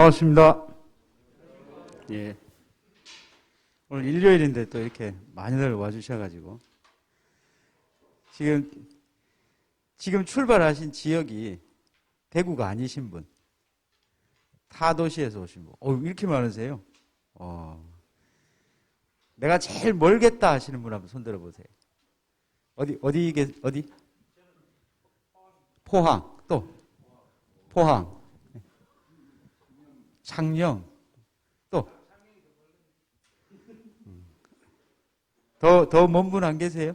반갑습니다. 예. 오늘 일요일인데 또 이렇게 많이들 와주셔가지고 지금 출발하신 지역이 대구가 아니신 분, 타 도시에서 오신 분, 이렇게 많으세요? 내가 제일 멀겠다 하시는 분 한번 손들어 보세요. 어디? 포항, 또 포항, 창녕, 또 더 먼 분 안 계세요?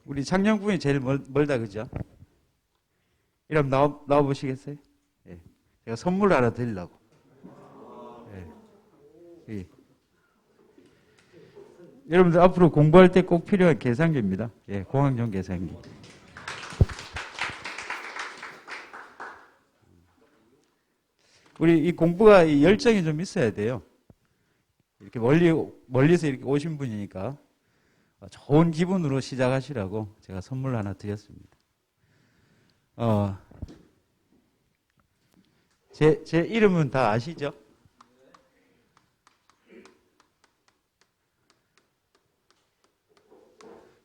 우리 창녕 분이 제일 멀다 그죠? 이러면 나와 보시겠어요? 예. 제가 선물 하나 드리려고. 예. 예. 여러분들 앞으로 공부할 때 꼭 필요한 계산기입니다. 예, 공학용 계산기. 우리 이 공부가 이 열정이 좀 있어야 돼요. 이렇게 멀리서 이렇게 오신 분이니까 좋은 기분으로 시작하시라고 제가 선물 하나 드렸습니다. 제 이름은 다 아시죠?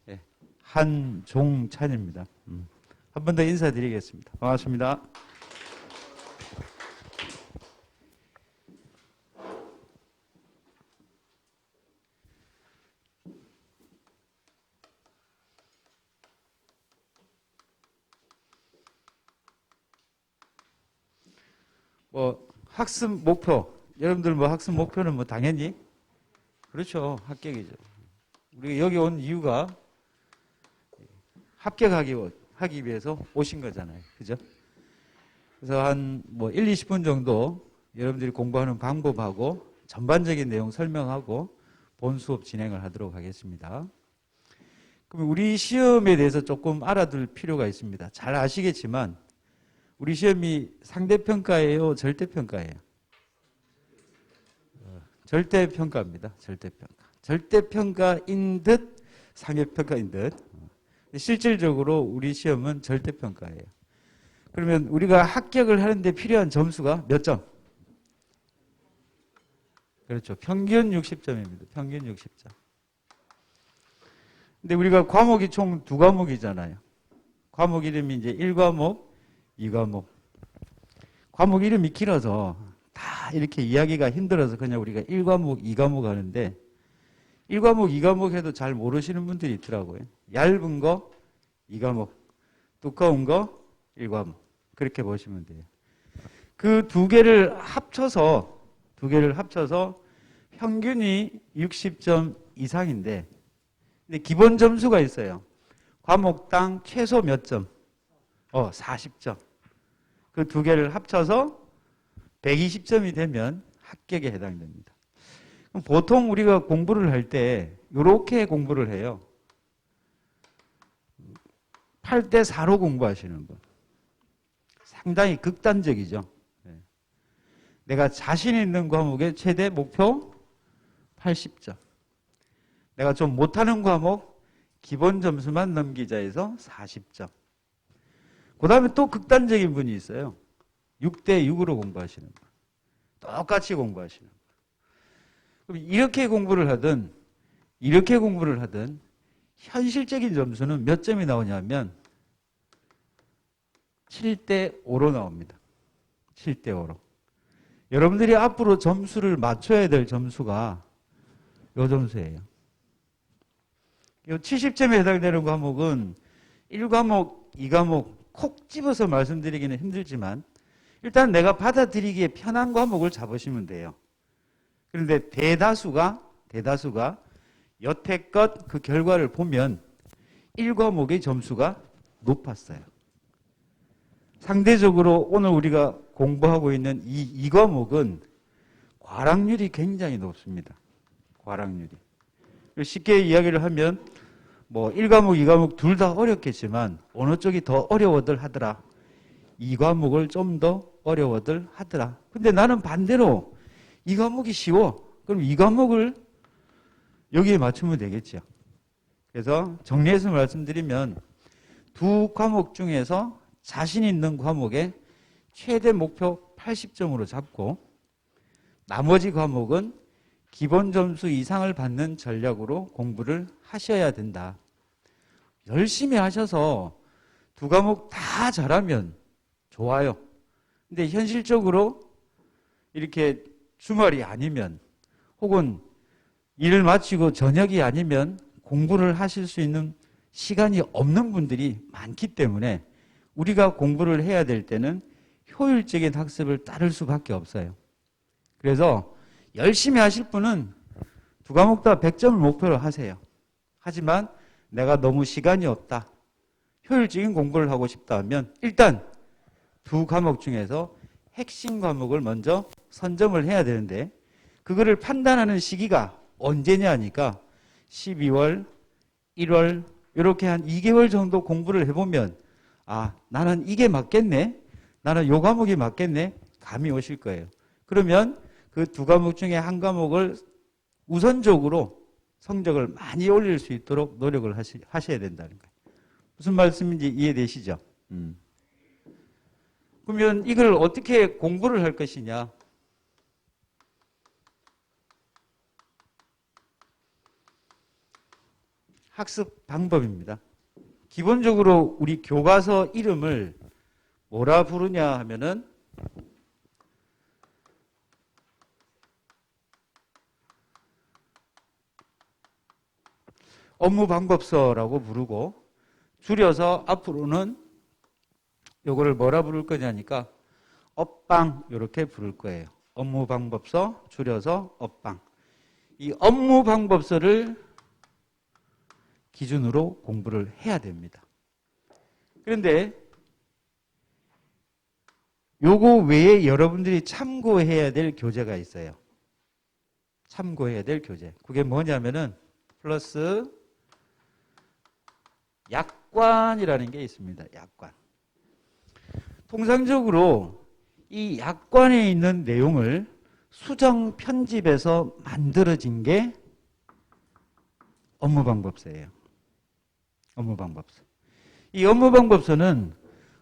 네, 한종찬입니다. 한 번 더 인사드리겠습니다. 반갑습니다. 학습 목표. 여러분들 학습 목표는 당연히 그렇죠. 합격이죠. 우리가 여기 온 이유가 합격하기 위해서 오신 거잖아요. 그죠? 그래서 한 1, 20분 정도 여러분들이 공부하는 방법하고 전반적인 내용 설명하고 본 수업 진행을 하도록 하겠습니다. 그럼 우리 시험에 대해서 조금 알아둘 필요가 있습니다. 잘 아시겠지만 우리 시험이 상대평가예요? 절대평가예요? 절대평가입니다. 절대평가. 절대평가인 듯 상대평가인 듯. 실질적으로 우리 시험은 절대평가예요. 그러면 우리가 합격을 하는데 필요한 점수가 몇 점? 그렇죠. 평균 60점입니다. 평균 60점. 근데 우리가 과목이 총 2과목이잖아요. 과목 이름이 이제 1과목, 2과목. 과목 이름이 길어서 다 이렇게 이야기가 힘들어서 그냥 우리가 1과목, 2과목 하는데 1과목, 2과목 해도 잘 모르시는 분들이 있더라고요. 얇은 거 2과목, 두꺼운 거 1과목. 그렇게 보시면 돼요. 그 두 개를 합쳐서 평균이 60점 이상인데 근데 기본 점수가 있어요. 과목당 최소 몇 점? 40점. 그 두 개를 합쳐서 120점이 되면 합격에 해당됩니다. 그럼 보통 우리가 공부를 할 때 이렇게 공부를 해요. 8대 4로 공부하시는 분. 상당히 극단적이죠. 내가 자신 있는 과목의 최대 목표 80점. 내가 좀 못하는 과목 기본 점수만 넘기자 해서 40점. 그 다음에 또 극단적인 분이 있어요. 6대 6으로 공부하시는 분. 똑같이 공부하시는 분. 그럼 이렇게 공부를 하든 현실적인 점수는 몇 점이 나오냐면 7대 5로 나옵니다. 7대 5로. 여러분들이 앞으로 점수를 맞춰야 될 점수가 이 점수예요. 이 70점에 해당되는 과목은 1과목, 2과목 콕 집어서 말씀드리기는 힘들지만 일단 내가 받아들이기에 편한 과목을 잡으시면 돼요. 그런데 대다수가 여태껏 그 결과를 보면 1과목의 점수가 높았어요. 상대적으로 오늘 우리가 공부하고 있는 이 과목은 과락률이 굉장히 높습니다. 과락률이. 쉽게 이야기를 하면 1과목, 2과목 둘 다 어렵겠지만 어느 쪽이 더 어려워들 하더라. 2과목을 좀 더 어려워들 하더라. 근데 나는 반대로 2과목이 쉬워. 그럼 2과목을 여기에 맞추면 되겠죠. 그래서 정리해서 말씀드리면 두 과목 중에서 자신 있는 과목에 최대 목표 80점으로 잡고 나머지 과목은 기본 점수 이상을 받는 전략으로 공부를 하셔야 된다. 열심히 하셔서 두 과목 다 잘하면 좋아요. 근데 현실적으로 이렇게 주말이 아니면 혹은 일을 마치고 저녁이 아니면 공부를 하실 수 있는 시간이 없는 분들이 많기 때문에 우리가 공부를 해야 될 때는 효율적인 학습을 따를 수밖에 없어요. 그래서 열심히 하실 분은 두 과목 다 100점을 목표로 하세요. 하지만 내가 너무 시간이 없다. 효율적인 공부를 하고 싶다 하면 일단 두 과목 중에서 핵심 과목을 먼저 선점을 해야 되는데 그거를 판단하는 시기가 언제냐 하니까 12월, 1월 이렇게 한 2개월 정도 공부를 해보면 아, 나는 이게 맞겠네. 나는 요 과목이 맞겠네. 감이 오실 거예요. 그러면 그 두 과목 중에 한 과목을 우선적으로 성적을 많이 올릴 수 있도록 노력을 하셔야 된다는 거예요. 무슨 말씀인지 이해되시죠? 그러면 이걸 어떻게 공부를 할 것이냐? 학습 방법입니다. 기본적으로 우리 교과서 이름을 뭐라 부르냐 하면은 업무방법서라고 부르고 줄여서 앞으로는 요거를 뭐라 부를 거냐니까 업방 이렇게 부를 거예요. 업무방법서 줄여서 업방. 이 업무방법서를 기준으로 공부를 해야 됩니다. 그런데 요거 외에 여러분들이 참고해야 될 교재가 있어요. 참고해야 될 교재. 그게 뭐냐면은 플러스 약관이라는 게 있습니다. 약관. 통상적으로 이 약관에 있는 내용을 수정 편집해서 만들어진 게 업무방법서예요. 업무방법서. 이 업무방법서는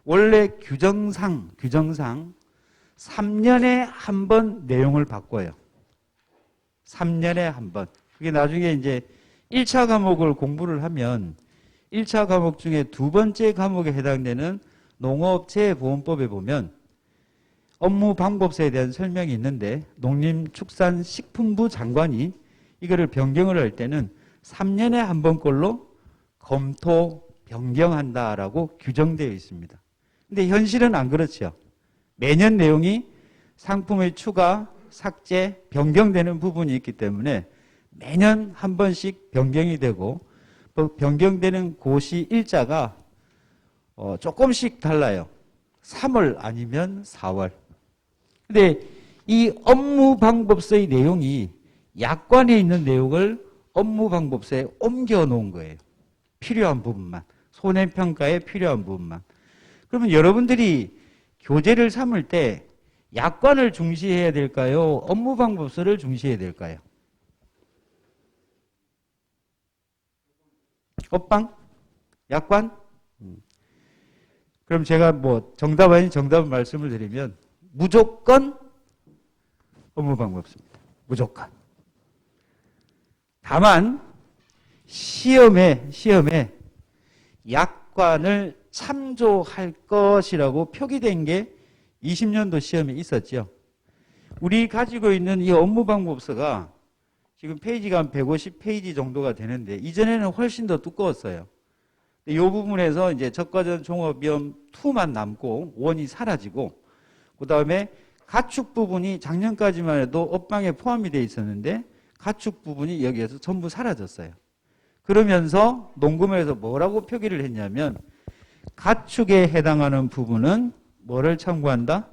원래 규정상 3년에 한 번 내용을 바꿔요. 3년에 한 번. 그게 나중에 이제 1차 과목을 공부를 하면 1차 과목 중에 두 번째 과목에 해당되는 농업재보험법에 보면 업무방법서에 대한 설명이 있는데 농림축산식품부 장관이 이거를 변경을 할 때는 3년에 한 번꼴로 검토, 변경한다라고 규정되어 있습니다. 근데 현실은 안 그렇죠. 매년 내용이 상품의 추가, 삭제, 변경되는 부분이 있기 때문에 매년 한 번씩 변경이 되고 변경되는 고시 일자가 조금씩 달라요. 3월 아니면 4월. 근데 이 업무방법서의 내용이 약관에 있는 내용을 업무방법서에 옮겨 놓은 거예요. 필요한 부분만. 손해평가에 필요한 부분만. 그러면 여러분들이 교재를 삼을 때 약관을 중시해야 될까요? 업무방법서를 중시해야 될까요? 업방? 약관? 그럼 제가 뭐 정답 아닌 정답을 말씀을 드리면 무조건 업무방법서입니다. 무조건. 다만 시험에 약관을 참조할 것이라고 표기된 게 20년도 시험에 있었죠. 우리 가지고 있는 이 업무방법서가 지금 페이지가 한 150페이지 정도가 되는데 이전에는 훨씬 더 두꺼웠어요. 이 부분에서 이제 적과전 종합위험 2만 남고 1이 사라지고 그 다음에 가축 부분이 작년까지만 해도 업방에 포함이 되어 있었는데 가축 부분이 여기에서 전부 사라졌어요. 그러면서 농구면에서 뭐라고 표기를 했냐면 가축에 해당하는 부분은 뭐를 참고한다?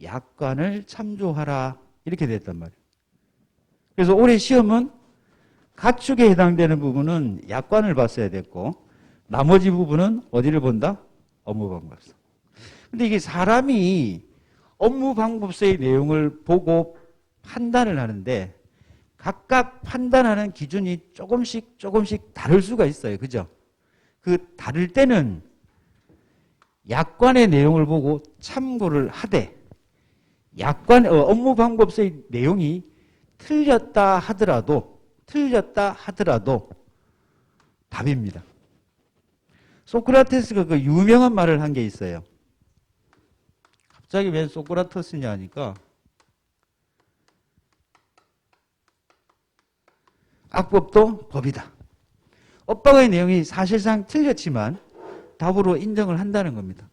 약관을 참조하라 이렇게 됐단 말이에요. 그래서 올해 시험은 가축에 해당되는 부분은 약관을 봤어야 됐고 나머지 부분은 어디를 본다? 업무방법서. 근데 이게 사람이 업무방법서의 내용을 보고 판단을 하는데 각각 판단하는 기준이 조금씩 다를 수가 있어요. 그죠? 그 다를 때는 약관의 내용을 보고 참고를 하되 업무 방법서의 내용이 틀렸다 하더라도 답입니다. 소크라테스가 그 유명한 말을 한 게 있어요. 갑자기 왜 소크라테스냐 하니까 악법도 법이다. 엇박의 내용이 사실상 틀렸지만 답으로 인정을 한다는 겁니다.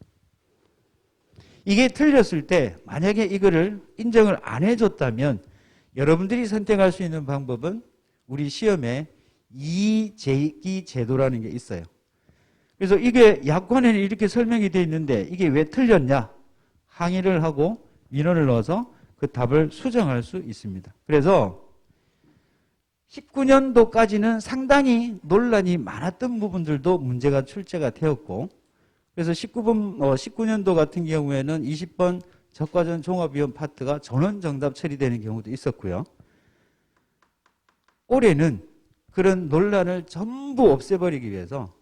이게 틀렸을 때 만약에 이거를 인정을 안 해줬다면 여러분들이 선택할 수 있는 방법은 우리 시험에 이의제기 제도라는 게 있어요. 그래서 이게 약관에는 이렇게 설명이 되어 있는데 이게 왜 틀렸냐? 항의를 하고 민원을 넣어서 그 답을 수정할 수 있습니다. 그래서 19년도까지는 상당히 논란이 많았던 부분들도 문제가 출제가 되었고, 그래서 19년도 같은 경우에는 20번 적과전 종합위원 파트가 전원 정답 처리되는 경우도 있었고요. 올해는 그런 논란을 전부 없애버리기 위해서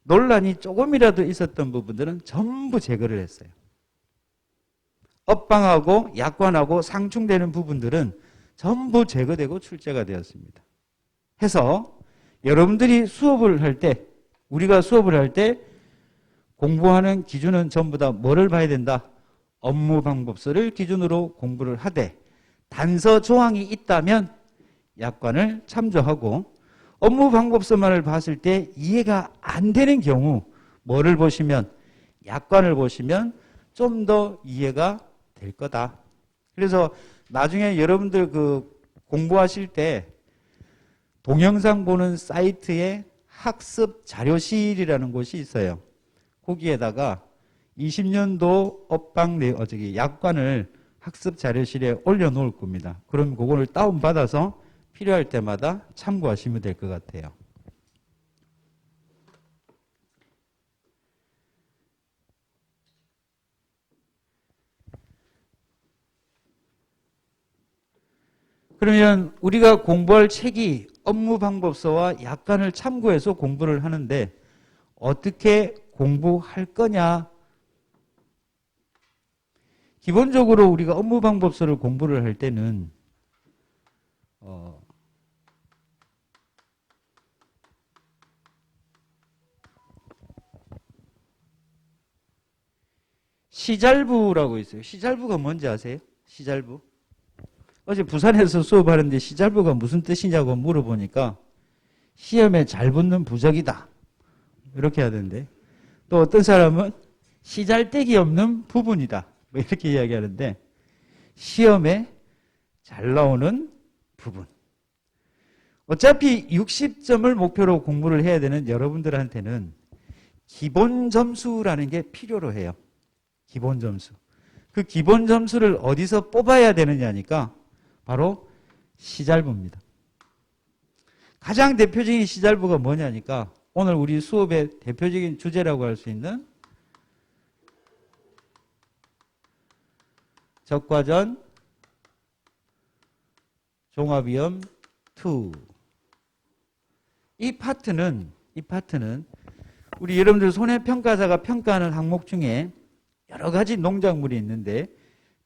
논란이 조금이라도 있었던 부분들은 전부 제거를 했어요. 업방하고 약관하고 상충되는 부분들은 전부 제거되고 출제가 되었습니다. 해서 여러분들이 수업을 할 때, 우리가 수업을 할 때 공부하는 기준은 전부 다 뭐를 봐야 된다? 업무 방법서를 기준으로 공부를 하되 단서 조항이 있다면 약관을 참조하고 업무 방법서만을 봤을 때 이해가 안 되는 경우 뭐를 보시면 약관을 보시면 좀 더 이해가 될 거다. 그래서 나중에 여러분들 그 공부하실 때 동영상 보는 사이트에 학습 자료실이라는 곳이 있어요. 거기에다가 20년도 약관을 학습 자료실에 올려놓을 겁니다. 그럼 그거를 다운받아서 필요할 때마다 참고하시면 될 것 같아요. 그러면 우리가 공부할 책이 업무방법서와 약관을 참고해서 공부를 하는데 어떻게 공부할 거냐? 기본적으로 우리가 업무방법서를 공부를 할 때는 시잘부라고 있어요. 시잘부가 뭔지 아세요? 시잘부? 어제 부산에서 수업하는데 시잘부가 무슨 뜻이냐고 물어보니까 시험에 잘 붙는 부적이다. 이렇게 하던데. 또 어떤 사람은 시잘데기 없는 부분이다. 뭐 이렇게 이야기하는데 시험에 잘 나오는 부분. 어차피 60점을 목표로 공부를 해야 되는 여러분들한테는 기본 점수라는 게 필요로 해요. 기본 점수. 그 기본 점수를 어디서 뽑아야 되느냐니까 바로 시잘부입니다. 가장 대표적인 시잘부가 뭐냐니까 오늘 우리 수업의 대표적인 주제라고 할 수 있는 적과전 종합위험 2. 이 파트는 우리 여러분들 손해평가사가 평가하는 항목 중에 여러 가지 농작물이 있는데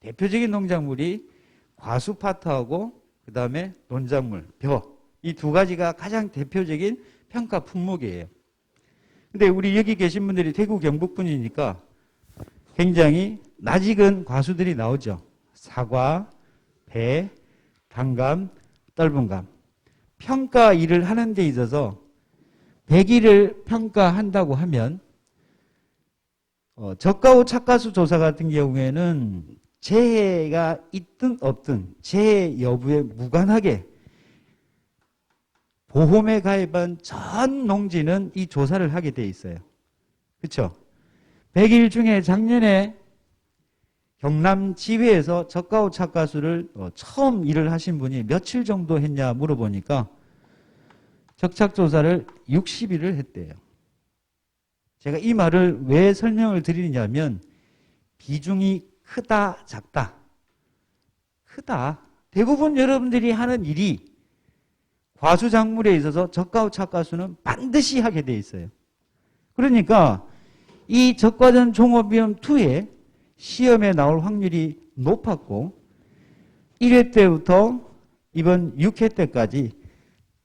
대표적인 농작물이 과수 파트하고 그 다음에 논작물, 벼. 이 두 가지가 가장 대표적인 평가 품목이에요. 근데 우리 여기 계신 분들이 대구 경북 분이니까 굉장히 낯익은 과수들이 나오죠. 사과, 배, 단감, 떫은감. 평가 일을 하는 데 있어서 100일을 평가한다고 하면 저가후 착가수 조사 같은 경우에는 재해가 있든 없든 재해 여부에 무관하게 보험에 가입한 전 농지는 이 조사를 하게 돼 있어요. 그렇죠? 100일 중에 작년에 경남 지회에서 저가후 착가수를 처음 일을 하신 분이 며칠 정도 했냐 물어보니까 적착조사를 60일을 했대요. 제가 이 말을 왜 설명을 드리냐면 비중이 크다 작다. 크다. 대부분 여러분들이 하는 일이 과수작물에 있어서 저가후 착가수는 반드시 하게 돼 있어요. 그러니까 이 적과전 종합위험 2에 시험에 나올 확률이 높았고 1회 때부터 이번 6회 때까지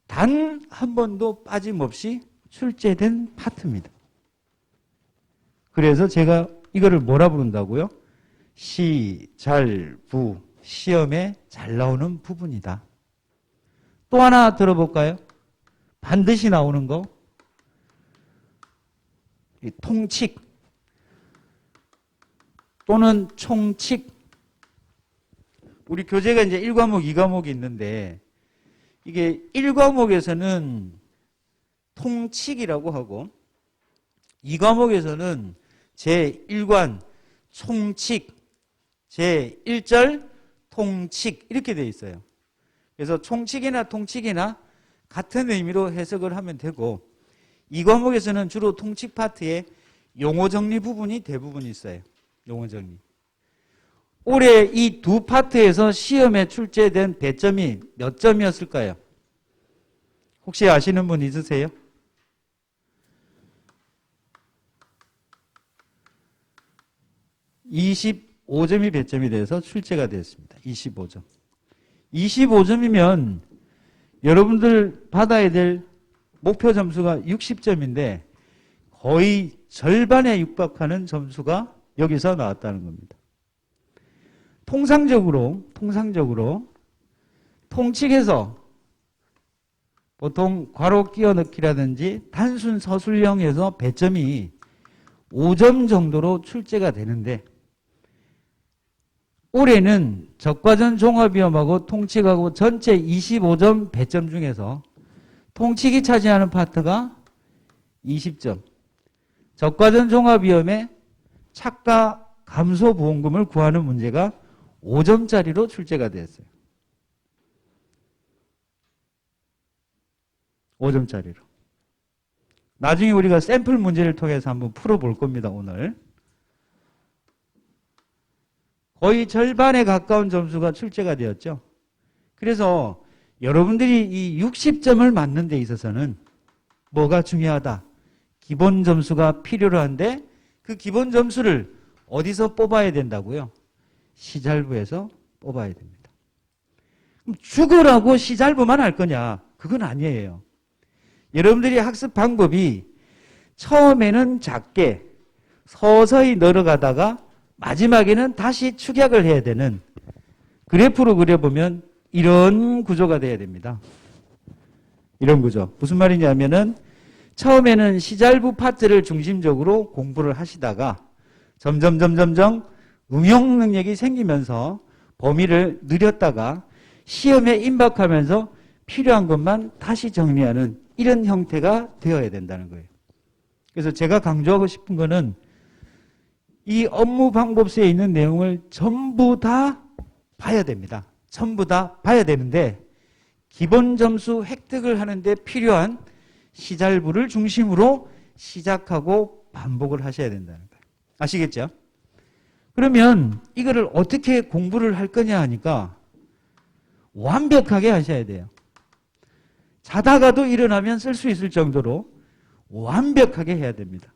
단 한 번도 빠짐없이 출제된 파트입니다. 그래서 제가 이거를 뭐라 부른다고요? 시잘부, 시험에 잘 나오는 부분이다. 또 하나 들어볼까요? 반드시 나오는 거. 통칙 또는 총칙. 우리 교재가 이제 1과목, 2과목이 있는데 이게 1과목에서는 통칙이라고 하고 2과목에서는 제1관 총칙, 제1절 통칙 이렇게 되어 있어요. 그래서 총칙이나 통칙이나 같은 의미로 해석을 하면 되고 2과목에서는 주로 통칙 파트에 용어 정리 부분이 대부분 있어요. 용어 정리. 올해 이 두 파트에서 시험에 출제된 배점이 몇 점이었을까요? 혹시 아시는 분 있으세요? 25점이 배점이 돼서 출제가 되었습니다. 25점. 25점이면 여러분들 받아야 될 목표 점수가 60점인데 거의 절반에 육박하는 점수가 여기서 나왔다는 겁니다. 통상적으로 통칙에서 보통 괄호 끼워 넣기라든지 단순 서술형에서 배점이 5점 정도로 출제가 되는데 올해는 적과전 종합위험하고 통칙하고 전체 25점 배점 중에서 통칙이 차지하는 파트가 20점, 적과전 종합위험의 착가 감소 보험금을 구하는 문제가 5점짜리로 출제가 되었어요. 5점짜리로. 나중에 우리가 샘플 문제를 통해서 한번 풀어볼 겁니다, 오늘. 거의 절반에 가까운 점수가 출제가 되었죠. 그래서 여러분들이 이 60점을 맞는 데 있어서는 뭐가 중요하다? 기본 점수가 필요로 한데 그 기본 점수를 어디서 뽑아야 된다고요? 시잘부에서 뽑아야 됩니다. 그럼 죽으라고 시잘부만 할 거냐? 그건 아니에요. 여러분들이 학습 방법이 처음에는 작게 서서히 늘어가다가 마지막에는 다시 축약을 해야 되는 그래프로 그려보면 이런 구조가 돼야 됩니다. 이런 구조. 무슨 말이냐면은 처음에는 시잘부 파트를 중심적으로 공부를 하시다가 점점 응용 능력이 생기면서 범위를 늘렸다가 시험에 임박하면서 필요한 것만 다시 정리하는 이런 형태가 되어야 된다는 거예요. 그래서 제가 강조하고 싶은 거는 이 업무 방법서에 있는 내용을 전부 다 봐야 됩니다. 전부 다 봐야 되는데 기본 점수 획득을 하는데 필요한 시잘부를 중심으로 시작하고 반복을 하셔야 된다는 거예요. 아시겠죠? 그러면 이거를 어떻게 공부를 할 거냐 하니까 완벽하게 하셔야 돼요. 자다가도 일어나면 쓸 수 있을 정도로 완벽하게 해야 됩니다.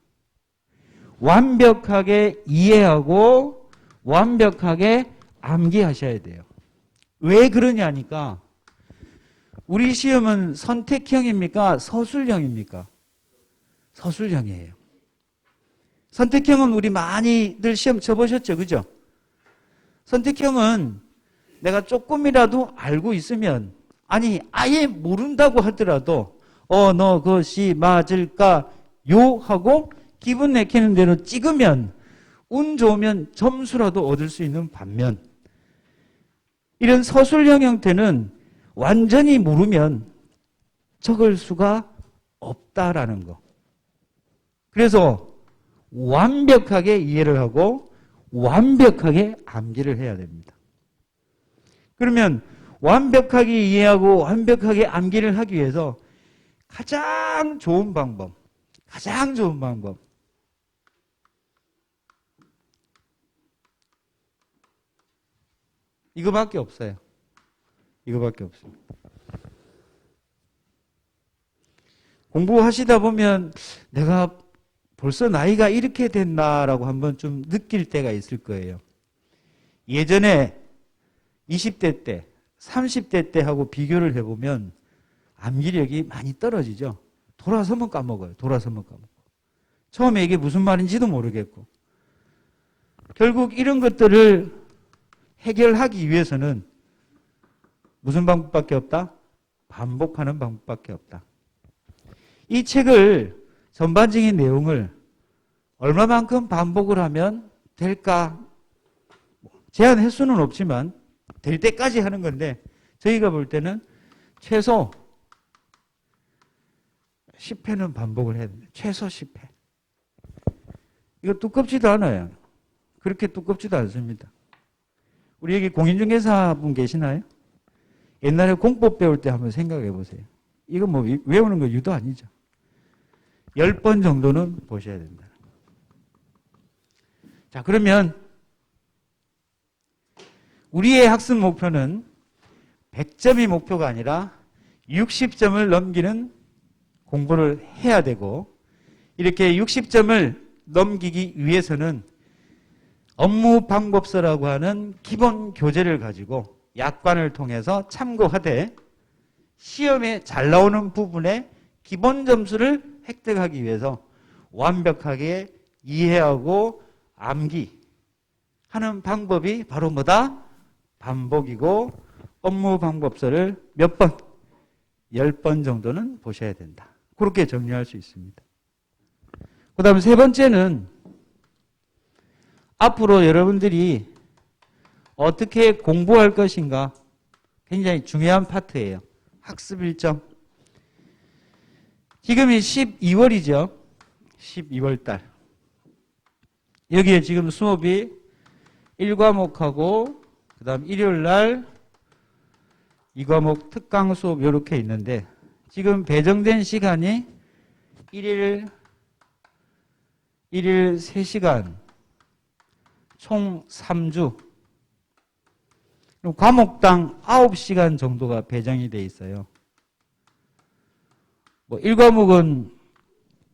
완벽하게 이해하고 완벽하게 암기하셔야 돼요. 왜 그러냐니까 우리 시험은 선택형입니까? 서술형입니까? 서술형이에요. 선택형은 우리 많이들 시험 쳐보셨죠? 그죠? 선택형은 내가 조금이라도 알고 있으면 아니 아예 모른다고 하더라도 너 그것이 맞을까요? 하고 기분 내키는 대로 찍으면 운 좋으면 점수라도 얻을 수 있는 반면 이런 서술형 형태는 완전히 모르면 적을 수가 없다라는 거. 그래서 완벽하게 이해를 하고 완벽하게 암기를 해야 됩니다. 그러면 완벽하게 이해하고 완벽하게 암기를 하기 위해서 가장 좋은 방법 이거밖에 없어요. 이거밖에 없습니다. 공부하시다 보면 내가 벌써 나이가 이렇게 됐나라고 한번 좀 느낄 때가 있을 거예요. 예전에 20대 때, 30대 때 하고 비교를 해보면 암기력이 많이 떨어지죠. 돌아서면 까먹어요. 돌아서면 까먹고. 처음에 이게 무슨 말인지도 모르겠고. 결국 이런 것들을 해결하기 위해서는 무슨 방법밖에 없다? 반복하는 방법밖에 없다. 이 책을 전반적인 내용을 얼마만큼 반복을 하면 될까? 제한 횟수는 없지만 될 때까지 하는 건데 저희가 볼 때는 최소 10회는 반복을 해야 됩니다. 최소 10회. 이거 두껍지도 않아요. 그렇게 두껍지도 않습니다. 우리 여기 공인중개사분 계시나요? 옛날에 공법 배울 때 한번 생각해 보세요. 이거 뭐 외우는 거 유도 아니죠. 10번 정도는 보셔야 된다. 자, 그러면 우리의 학습 목표는 100점이 목표가 아니라 60점을 넘기는 공부를 해야 되고, 이렇게 60점을 넘기기 위해서는 업무 방법서라고 하는 기본 교재를 가지고 약관을 통해서 참고하되 시험에 잘 나오는 부분에 기본 점수를 획득하기 위해서 완벽하게 이해하고 암기하는 방법이 바로 뭐다? 반복이고, 업무 방법서를 몇 번? 10번 정도는 보셔야 된다. 그렇게 정리할 수 있습니다. 그 다음 세 번째는 앞으로 여러분들이 어떻게 공부할 것인가 굉장히 중요한 파트예요. 학습 일정. 지금이 12월이죠. 12월 달. 여기에 지금 수업이 1과목하고 그 다음 일요일 날 2과목 특강 수업 이렇게 있는데 지금 배정된 시간이 1일 3시간 총 3주. 과목당 9시간 정도가 배정이 돼 있어요. 뭐 1과목은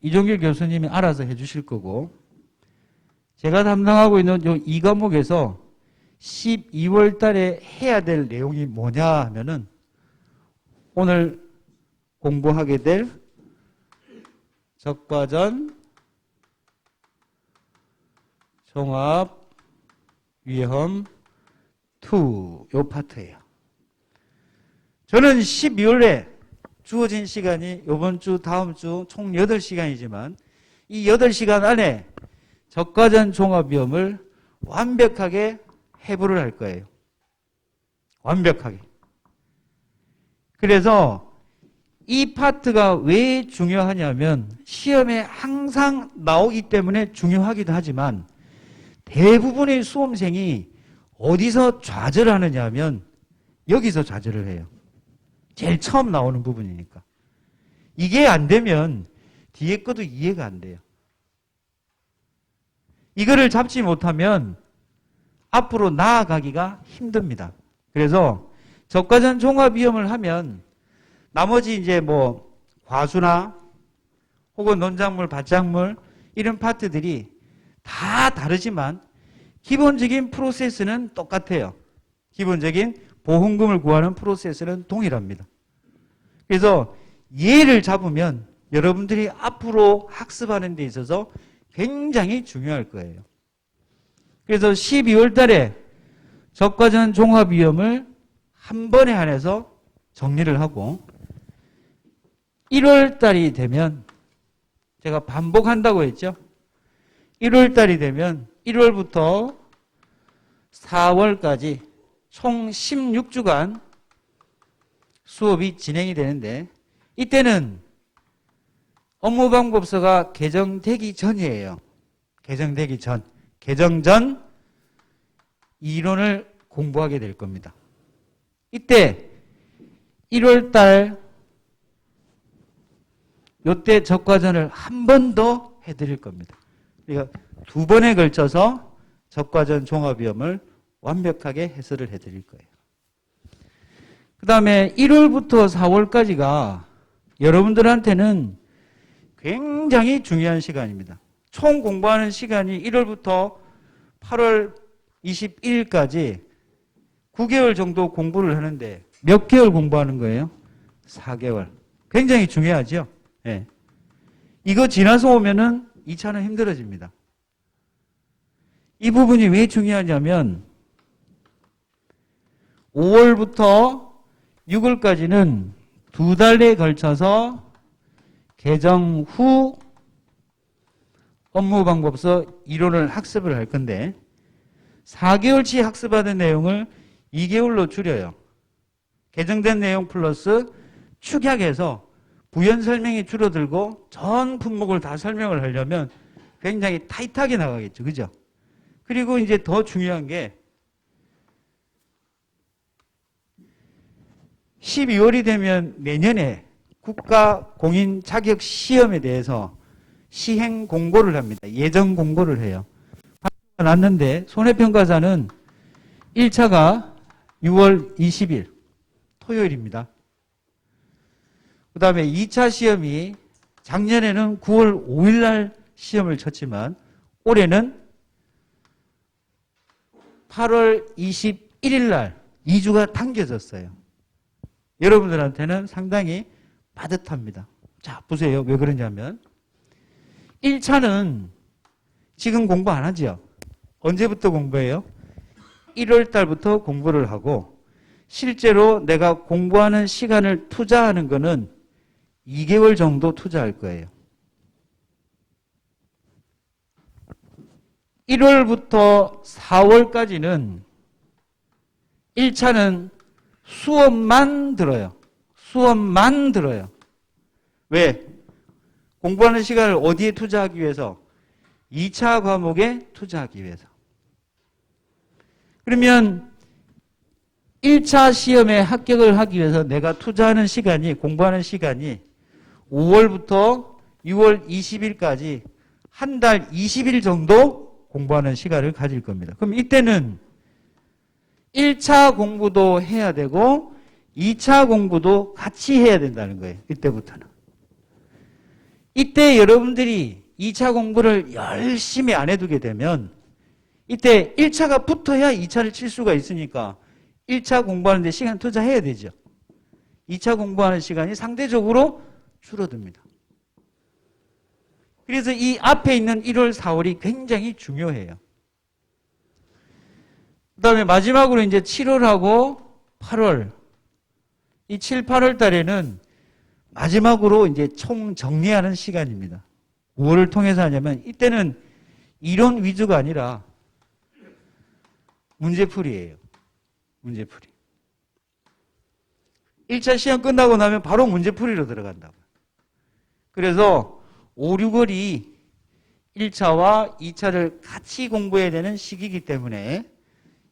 이종길 교수님이 알아서 해 주실 거고, 제가 담당하고 있는 이 2과목에서 12월 달에 해야 될 내용이 뭐냐 하면은 오늘 공부하게 될 적과전 종합 위험 2 요 파트예요. 저는 12월에 주어진 시간이 이번 주 다음 주 총 8시간이지만 이 8시간 안에 적과전 종합위험을 완벽하게 해부를 할 거예요. 완벽하게. 그래서 이 파트가 왜 중요하냐면 시험에 항상 나오기 때문에 중요하기도 하지만 대부분의 수험생이 어디서 좌절하느냐 하면 여기서 좌절을 해요. 제일 처음 나오는 부분이니까. 이게 안 되면 뒤에 것도 이해가 안 돼요. 이거를 잡지 못하면 앞으로 나아가기가 힘듭니다. 그래서 적과전 종합위험을 하면 나머지 이제 뭐 과수나 혹은 논작물, 밭작물 이런 파트들이 다 다르지만 기본적인 프로세스는 똑같아요. 기본적인 보험금을 구하는 프로세스는 동일합니다. 그래서 얘를 잡으면 여러분들이 앞으로 학습하는 데 있어서 굉장히 중요할 거예요. 그래서 12월 달에 적과전 종합위험을 한 번에 한해서 정리를 하고 1월 달이 되면 제가 반복한다고 했죠. 1월 달이 되면 1월부터 4월까지 총 16주간 수업이 진행이 되는데 이때는 업무방법서가 개정되기 전이에요. 개정되기 전. 개정 전 이론을 공부하게 될 겁니다. 이때 1월 달 요때 적과전을 한 번 더 해드릴 겁니다. 그러니까 두 번에 걸쳐서 적과전 종합위험을 완벽하게 해설을 해드릴 거예요. 그 다음에 1월부터 4월까지가 여러분들한테는 굉장히 중요한 시간입니다. 총 공부하는 시간이 1월부터 8월 21일까지 9개월 정도 공부를 하는데 몇 개월 공부하는 거예요? 4개월. 굉장히 중요하죠? 예. 이거 지나서 오면은 2차는 힘들어집니다. 이 부분이 왜 중요하냐면 5월부터 6월까지는 2달에 걸쳐서 개정 후 업무방법서 이론을 학습을 할 건데 4개월치 학습하는 내용을 2개월로 줄여요. 개정된 내용 플러스 축약해서 부연 설명이 줄어들고 전 품목을 다 설명을 하려면 굉장히 타이트하게 나가겠죠. 그죠? 그리고 이제 더 중요한 게 12월이 되면 내년에 국가 공인 자격 시험에 대해서 시행 공고를 합니다. 예정 공고를 해요. 발표가 났는데 손해평가사는 1차가 6월 20일 토요일입니다. 그 다음에 2차 시험이 작년에는 9월 5일 날 시험을 쳤지만 올해는 8월 21일 날 2주가 당겨졌어요. 여러분들한테는 상당히 빠듯합니다. 자, 보세요. 왜 그러냐면 1차는 지금 공부 안 하죠? 언제부터 공부해요? 1월 달부터 공부를 하고 실제로 내가 공부하는 시간을 투자하는 거는 2개월 정도 투자할 거예요. 1월부터 4월까지는 1차는 수업만 들어요. 수업만 들어요. 왜? 공부하는 시간을 어디에 투자하기 위해서? 2차 과목에 투자하기 위해서. 그러면 1차 시험에 합격을 하기 위해서 내가 투자하는 시간이, 공부하는 시간이 5월부터 6월 20일까지 한 달 20일 정도 공부하는 시간을 가질 겁니다. 그럼 이때는 1차 공부도 해야 되고 2차 공부도 같이 해야 된다는 거예요. 이때부터는. 이때 여러분들이 2차 공부를 열심히 안 해두게 되면 이때 1차가 붙어야 2차를 칠 수가 있으니까 1차 공부하는데 시간 투자해야 되죠. 2차 공부하는 시간이 상대적으로 줄어듭니다. 그래서 이 앞에 있는 1월, 4월이 굉장히 중요해요. 그 다음에 마지막으로 이제 7월하고 8월. 이 7, 8월 달에는 마지막으로 이제 총 정리하는 시간입니다. 무엇을 통해서 하냐면 이때는 이론 위주가 아니라 문제풀이에요. 문제풀이. 1차 시험 끝나고 나면 바로 문제풀이로 들어간다고요. 그래서 5, 6월이 1차와 2차를 같이 공부해야 되는 시기이기 때문에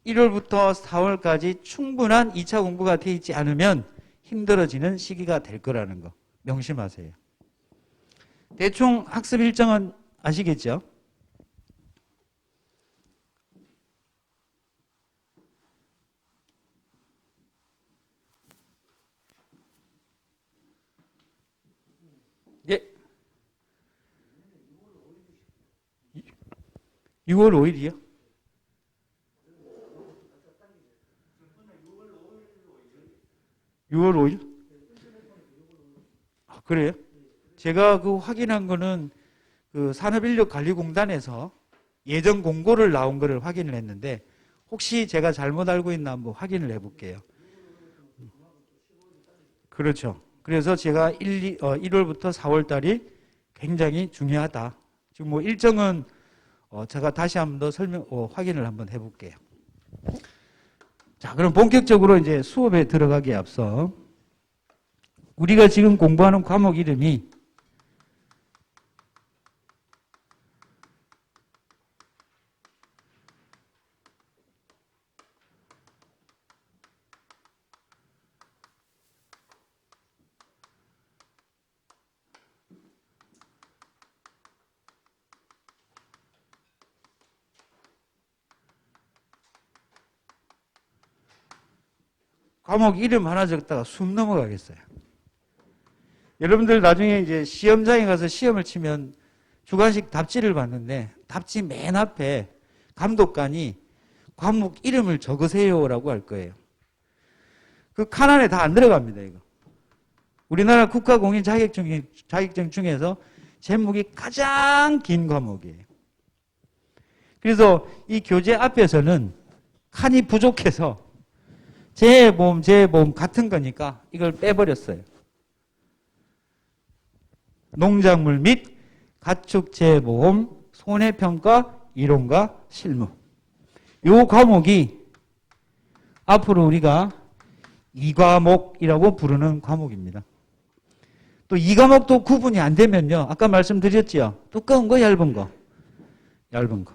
1월부터 4월까지 충분한 2차 공부가 되어 있지 않으면 힘들어지는 시기가 될 거라는 거 명심하세요. 대충 학습 일정은 아시겠죠? 예. 6월 5일이요? (6월 5일) 아, 그래요? 제가 그 확인한 거는 그 산업인력관리공단에서 예정 공고를 나온 거를 확인을 했는데 혹시 제가 잘못 알고 있나 한번 확인을 해볼게요. 그렇죠. 그래서 제가 1월부터 4월 달이 굉장히 중요하다. 지금 뭐 일정은 제가 다시 한번 더 확인을 한번 해볼게요. 자, 그럼 본격적으로 이제 수업에 들어가기에 앞서 우리가 지금 공부하는 과목 이름이 과목 이름 하나 적다가 숨 넘어가겠어요. 여러분들 나중에 이제 시험장에 가서 시험을 치면 주관식 답지를 봤는데 답지 맨 앞에 감독관이 과목 이름을 적으세요라고 할 거예요. 그 칸 안에 다 안 들어갑니다, 이거. 우리나라 국가공인 자격증 중에서 제목이 가장 긴 과목이에요. 그래서 이 교재 앞에서는 칸이 부족해서 재보험 같은 거니까 이걸 빼버렸어요. 농작물 및 가축재보험, 손해평가, 이론과 실무. 이 과목이 앞으로 우리가 2과목이라고 부르는 과목입니다. 또 2과목도 구분이 안 되면요. 아까 말씀드렸지요. 두꺼운 거, 얇은 거. 얇은 거.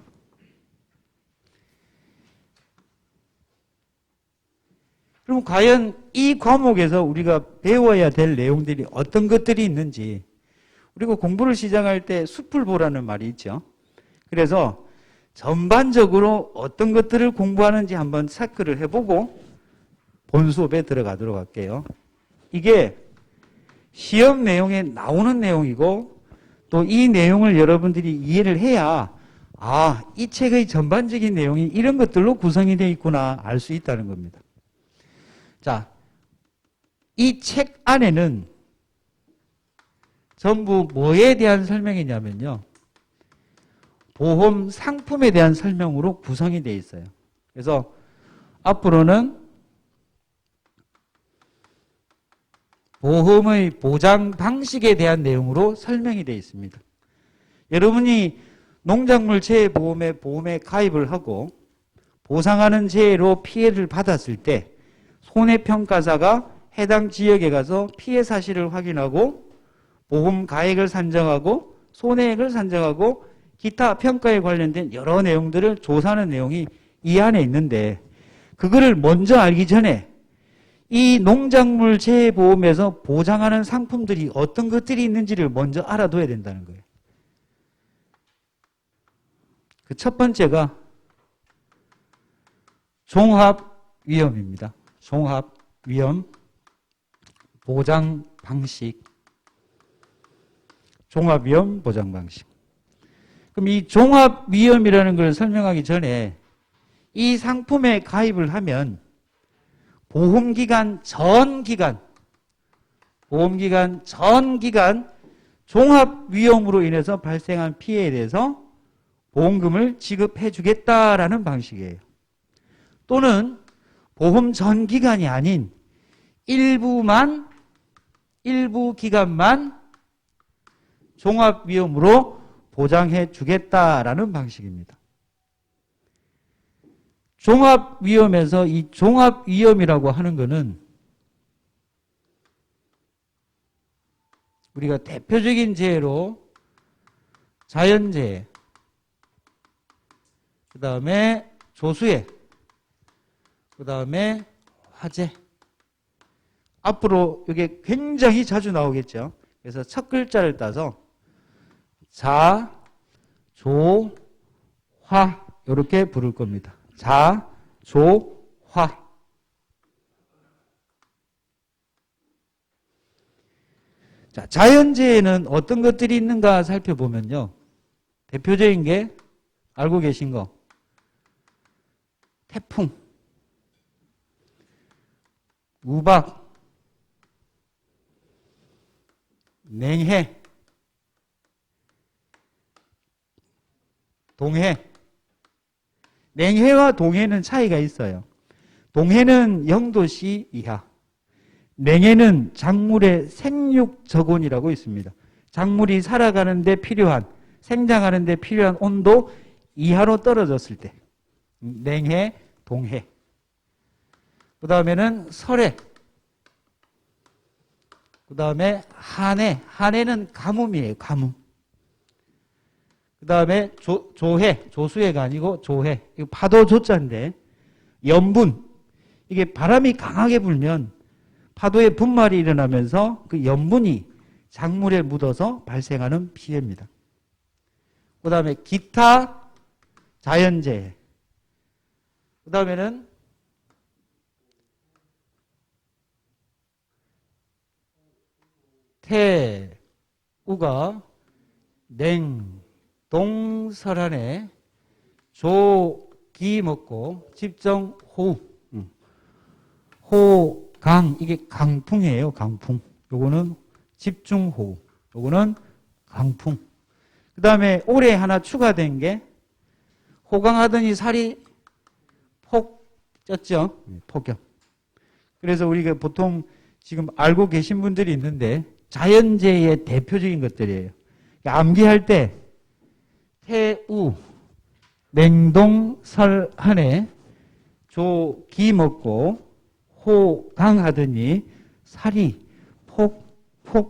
그럼 과연 이 과목에서 우리가 배워야 될 내용들이 어떤 것들이 있는지, 우리가 공부를 시작할 때 숲을 보라는 말이 있죠. 그래서 전반적으로 어떤 것들을 공부하는지 한번 체크를 해보고 본 수업에 들어가도록 할게요. 이게 시험 내용에 나오는 내용이고 또 이 내용을 여러분들이 이해를 해야 이 책의 전반적인 내용이 이런 것들로 구성이 되어 있구나 알 수 있다는 겁니다. 자, 이 책 안에는 전부 뭐에 대한 설명이냐면요. 보험 상품에 대한 설명으로 구성이 되어 있어요. 그래서 앞으로는 보험의 보장 방식에 대한 내용으로 설명이 되어 있습니다. 여러분이 농작물 재해보험에 가입을 하고 보상하는 재해로 피해를 받았을 때 손해평가사가 해당 지역에 가서 피해 사실을 확인하고 보험 가액을 산정하고 손해액을 산정하고 기타 평가에 관련된 여러 내용들을 조사하는 내용이 이 안에 있는데 그거를 먼저 알기 전에 이 농작물 재해보험에서 보장하는 상품들이 어떤 것들이 있는지를 먼저 알아둬야 된다는 거예요. 그 첫 번째가 종합위험입니다. 종합위험 보장 방식. 종합위험 보장 방식. 그럼 이 종합위험이라는 걸 설명하기 전에 이 상품에 가입을 하면 보험기간 전 기간 종합위험으로 인해서 발생한 피해에 대해서 보험금을 지급해 주겠다라는 방식이에요. 또는 보험 전 기간이 아닌 일부 기간만 종합위험으로 보장해 주겠다라는 방식입니다. 종합위험에서 이 종합위험이라고 하는 것은 우리가 대표적인 재해로 자연재해, 그 다음에 조수해, 그 다음에 화재. 앞으로 이게 굉장히 자주 나오겠죠. 그래서 첫 글자를 따서 자, 조, 화 이렇게 부를 겁니다. 자, 조, 화. 자, 자연재해는 어떤 것들이 있는가 살펴보면요. 대표적인 게 알고 계신 거. 태풍, 우박, 냉해, 동해. 냉해와 동해는 차이가 있어요. 동해는 0도씨 이하. 냉해는 작물의 생육저온이라고 있습니다. 작물이 살아가는 데 필요한, 생장하는 데 필요한 온도 이하로 떨어졌을 때. 냉해, 동해. 그 다음에는 설해. 그 다음에 한해. 한해는 가뭄이에요. 가뭄. 그 다음에 조해. 조수해가 아니고 조해. 이거 파도 조자인데 염분. 이게 바람이 강하게 불면 파도에 분말이 일어나면서 그 염분이 작물에 묻어서 발생하는 피해입니다. 그 다음에 기타 자연재해. 그 다음에는 태, 우가, 냉, 동설한에 조기 먹고 집정호우. 호강, 이게 강풍이에요. 강풍. 요거는 집중호우. 요거는 강풍. 그 다음에 올해 하나 추가된 게 호강하더니 살이 폭 쪘죠. 폭염. 그래서 우리가 보통 지금 알고 계신 분들이 있는데 자연재해의 대표적인 것들이에요. 암기할 때 태우, 맹동, 설, 한해 조기 먹고 호강하더니 살이 폭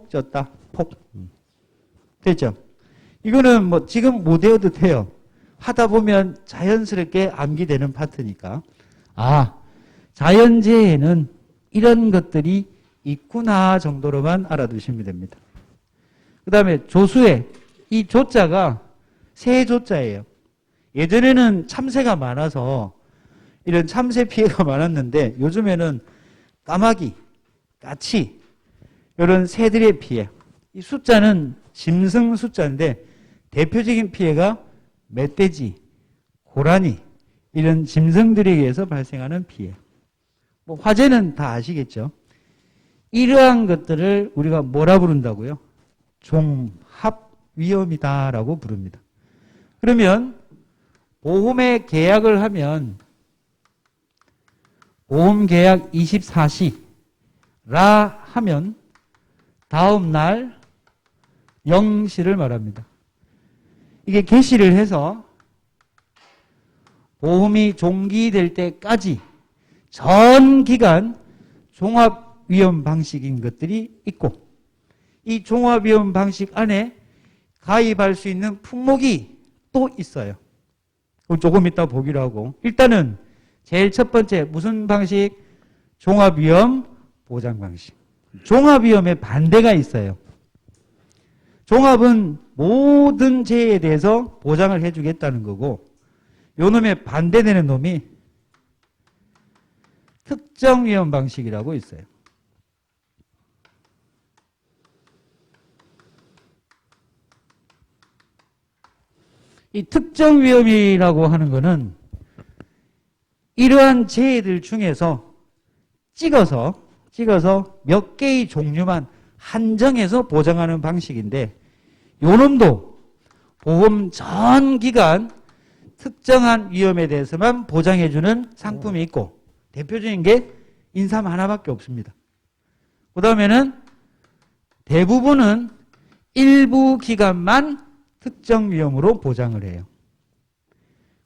쪘다. 폭. 됐죠? 이거는 뭐 지금 못 외워도 돼요. 하다 보면 자연스럽게 암기되는 파트니까. 아, 자연재해는 이런 것들이 있구나 정도로만 알아두시면 됩니다. 그 다음에 조수에 이 조자가 새 조자예요. 예전에는 참새가 많아서 이런 참새 피해가 많았는데 요즘에는 까마귀, 까치 이런 새들의 피해. 이 숫자는 짐승 숫자인데 대표적인 피해가 멧돼지, 고라니 이런 짐승들에 의해서 발생하는 피해. 뭐 화재는 다 아시겠죠? 이러한 것들을 우리가 뭐라 부른다고요? 종합위험이다라고 부릅니다. 그러면 보험에 계약을 하면 보험계약 24시라 하면 다음 날 0시를 말합니다. 이게 개시를 해서 보험이 종기될 때까지 전 기간 종합위험 방식인 것들이 있고 이 종합위험 방식 안에 가입할 수 있는 품목이 또 있어요. 조금 이따 보기로 하고 일단은 제일 첫 번째 무슨 방식? 종합위험 보장 방식. 종합위험의 반대가 있어요. 종합은 모든 재해에 대해서 보장을 해주겠다는 거고 요 놈의 반대되는 놈이 특정위험 방식이라고 있어요. 이 특정위험이라고 하는 거는 이러한 재해들 중에서 찍어서 몇 개의 종류만 한정해서 보장하는 방식인데 요 놈도 보험 전 기간 특정한 위험에 대해서만 보장해주는 상품이 있고 대표적인 게 인삼 하나밖에 없습니다. 그 다음에는 대부분은 일부 기간만 특정 위험으로 보장을 해요.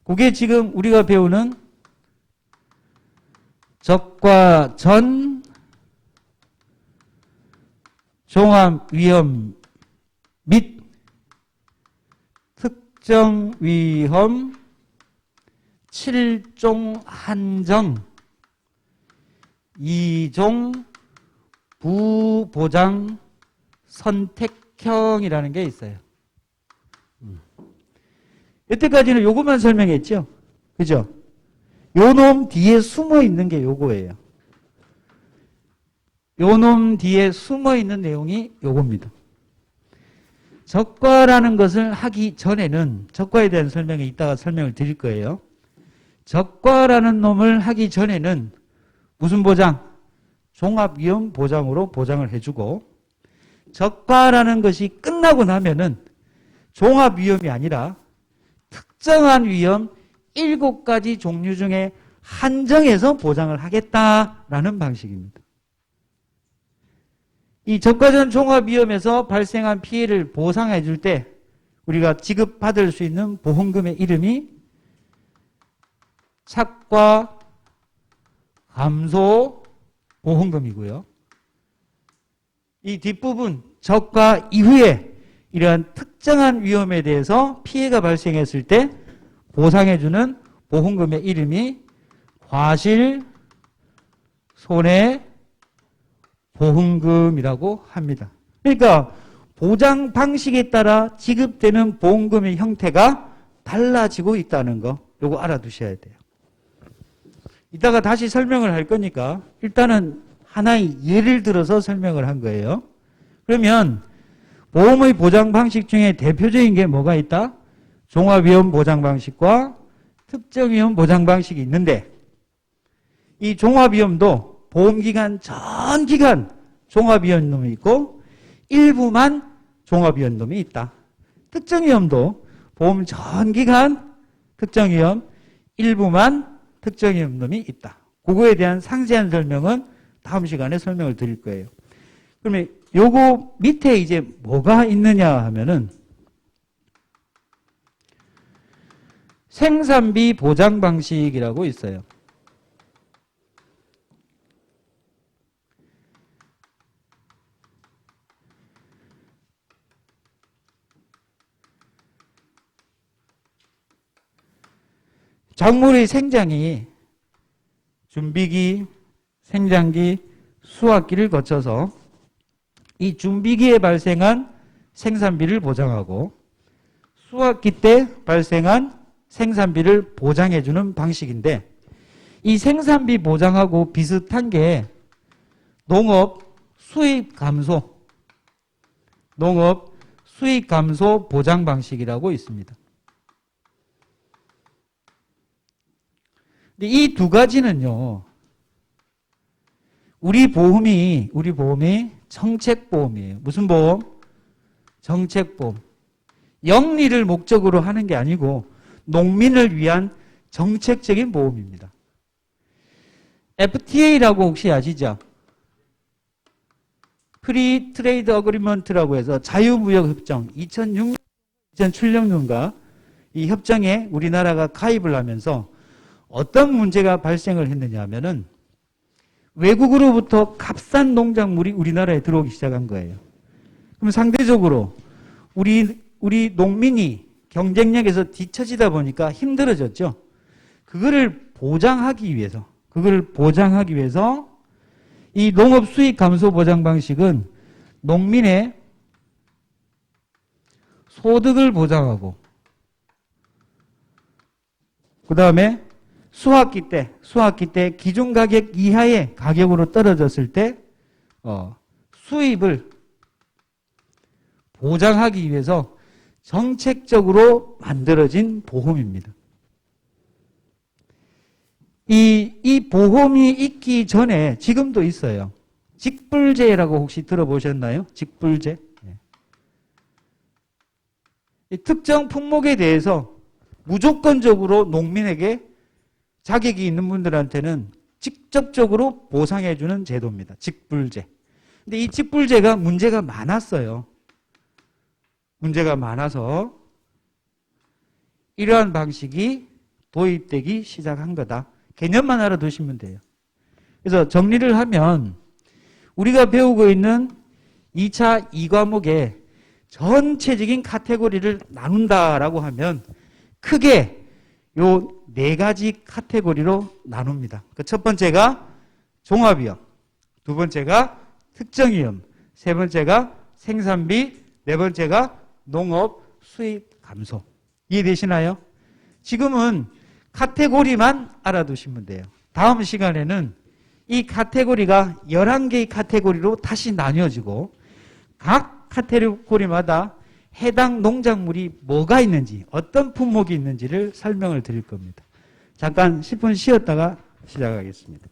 그게 지금 우리가 배우는 적과 전 종합위험 및 특정위험 7종 한정 2종 부보장 선택형이라는 게 있어요. 여태까지는 요것만 설명했죠? 그죠? 요 놈 뒤에 숨어 있는 게 요거예요. 요 놈 뒤에 숨어 있는 내용이 요겁니다. 적과라는 것을 하기 전에는 적과에 대한 설명이 이따가 설명을 드릴 거예요. 적과라는 놈을 하기 전에는 무슨 보장? 종합위험 보장으로 보장을 해주고 적과라는 것이 끝나고 나면은 종합위험이 아니라 특정한 위험 7가지 종류 중에 한정해서 보장을 하겠다라는 방식입니다. 이 적과전 종합위험에서 발생한 피해를 보상해 줄 때 우리가 지급받을 수 있는 보험금의 이름이 착과 감소 보험금이고요. 이 뒷부분 적과 이후에 이러한 특정한 위험에 대해서 피해가 발생했을 때 보상해주는 보험금의 이름이 과실 손해 보험금이라고 합니다. 그러니까 보장 방식에 따라 지급되는 보험금의 형태가 달라지고 있다는 거 요거 알아두셔야 돼요. 이따가 다시 설명을 할 거니까 일단은 하나의 예를 들어서 설명을 한 거예요. 그러면 보험의 보장 방식 중에 대표적인 게 뭐가 있다? 종합위험 보장 방식과 특정위험 보장 방식이 있는데 이 종합위험도 보험기간 전 기간 종합위험금이 있고 일부만 종합위험금이 있다. 특정위험도 보험 전 기간 특정위험 일부만 특정위험금이 있다. 그거에 대한 상세한 설명은 다음 시간에 설명을 드릴 거예요. 그러면 요거 밑에 이제 뭐가 있느냐 하면은 생산비 보장 방식이라고 있어요. 작물의 생장이 준비기, 생장기, 수확기를 거쳐서 이 준비기에 발생한 생산비를 보장하고 수확기 때 발생한 생산비를 보장해주는 방식인데 이 생산비 보장하고 비슷한 게 농업 수입 감소 보장 방식이라고 있습니다. 근데 이 두 가지는요, 우리 보험이 정책보험이에요. 무슨 보험? 정책보험. 영리를 목적으로 하는 게 아니고 농민을 위한 정책적인 보험입니다. FTA라고 혹시 아시죠? 프리 트레이드 어그리먼트라고 해서 자유무역 협정 2006년, 2007년인가 이 협정에 우리나라가 가입을 하면서 어떤 문제가 발생을 했느냐 하면은 외국으로부터 값싼 농작물이 우리나라에 들어오기 시작한 거예요. 그럼 상대적으로 우리 농민이 경쟁력에서 뒤처지다 보니까 힘들어졌죠. 그거를 보장하기 위해서 이 농업 수익 감소 보장 방식은 농민의 소득을 보장하고 그 다음에 수확기 때 기존 가격 이하의 가격으로 떨어졌을 때 수입을 보장하기 위해서 정책적으로 만들어진 보험입니다. 이 보험이 있기 전에 지금도 있어요. 직불제라고 혹시 들어보셨나요? 직불제. 이 특정 품목에 대해서 무조건적으로 농민에게 자격이 있는 분들한테는 직접적으로 보상해주는 제도입니다. 직불제. 근데 이 직불제가 문제가 많았어요. 문제가 많아서 이러한 방식이 도입되기 시작한 거다. 개념만 알아두시면 돼요. 그래서 정리를 하면 우리가 배우고 있는 2차 2과목에 전체적인 카테고리를 나눈다라고 하면 크게 요 4가지 카테고리로 나눕니다. 그 첫 번째가 종합위험, 두 번째가 특정위험, 세 번째가 생산비, 네 번째가 농업 수입 감소. 이해되시나요? 지금은 카테고리만 알아두시면 돼요. 다음 시간에는 이 카테고리가 11개의 카테고리로 다시 나뉘어지고 각 카테고리마다 해당 농작물이 뭐가 있는지, 어떤 품목이 있는지를 설명을 드릴 겁니다. 잠깐 10분 쉬었다가 시작하겠습니다.